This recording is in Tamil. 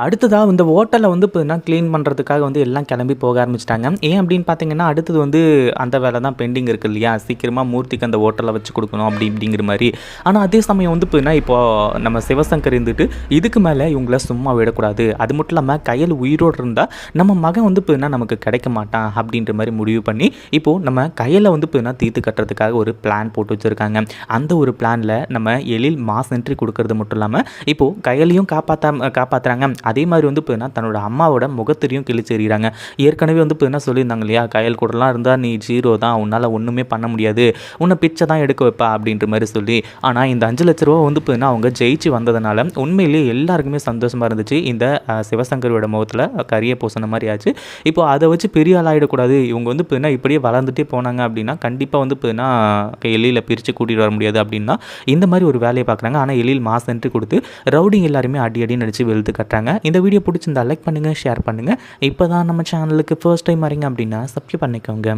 அடுத்ததாக இந்த ஹோட்டலை வந்து பார்த்தீங்கன்னா க்ளீன் பண்ணுறதுக்காக வந்து எல்லாம் கிளம்பி போக ஆரம்பிச்சிட்டாங்க. ஏன் அப்படின்னு பார்த்தீங்கன்னா அடுத்தது வந்து அந்த வேலை தான் பெண்டிங் இருக்குது இல்லையா, சீக்கிரமாக மூர்த்திக்கு அந்த ஹோட்டலை வச்சு கொடுக்கணும் அப்படிங்கிற மாதிரி. ஆனால் அதே சமயம் வந்து பார்த்தீங்கன்னா இப்போது நம்ம சிவசங்கர் இருந்துட்டு இதுக்கு மேலே இவங்கள சும்மா விடக்கூடாது, அது மட்டும் இல்லாமல் கையில் உயிரோடு இருந்தால் நம்ம மகன் வந்து பார்த்தீங்கன்னா நமக்கு கிடைக்க மாட்டான் அப்படின்ற மாதிரி முடிவு பண்ணி இப்போது நம்ம கையில் வந்து பார்த்தீங்கன்னா தீர்த்து கட்டுறதுக்காக ஒரு பிளான் போட்டு வச்சுருக்காங்க. அந்த ஒரு பிளானில் நம்ம எழில் மாஸ் என்ட்ரி கொடுக்கறது மட்டும் இல்லாமல் இப்போது கையிலையும் காப்பாற்றுறாங்க. அதே மாதிரி வந்து பார்த்தீங்கன்னா தன்னோட அம்மாவோட முகத்திலையும் கிழிச்செறிகிறாங்க. ஏற்கனவே வந்து பார்த்தீங்கன்னா சொல்லியிருந்தாங்க இல்லையா, கையல் கூடலாம் இருந்தால் நீ ஜீரோ தான், உன்னால் ஒன்றுமே பண்ண முடியாது, உன்னை பிச்சை தான் எடுக்க வைப்பா அப்படின்ற மாதிரி சொல்லி. ஆனால் இந்த 5 லட்ச ரூபா வந்து பார்த்தீங்கன்னா அவங்க ஜெயிச்சு வந்ததுனால உண்மையிலேயே எல்லாருக்குமே சந்தோஷமாக இருந்துச்சு. இந்த சிவசங்கரோட முகத்தில் கரிய பூசின மாதிரி ஆச்சு. இப்போ அதை வச்சு பெரிய ஆளாயிடக்கூடாது, இவங்க வந்து பார்த்தீங்கன்னா இப்படியே வளர்ந்துட்டே போனாங்க அப்படின்னா கண்டிப்பாக வந்து பார்த்தீங்கன்னா எழில பிரித்து கூட்டிகிட்டு வர முடியாது அப்படின்னா இந்த மாதிரி ஒரு வேலையை பார்க்குறாங்க. ஆனால் எழில் மாஸ் என்ட்ரி கொடுத்து ரவுடிங் எல்லாருமே அடி நடிச்சு வெளுத்து கட்டுறாங்க. இந்த வீடியோ பிடிச்சிருந்தா லைக் பண்ணுங்கள், ஷேர் பண்ணுங்கள். இப்போ தான் நம்ம சேனலுக்கு ஃபர்ஸ்ட் டைம் வரீங்க அப்படின்னா சப்ஸ்கிரைப் பண்ணிக்கோங்க.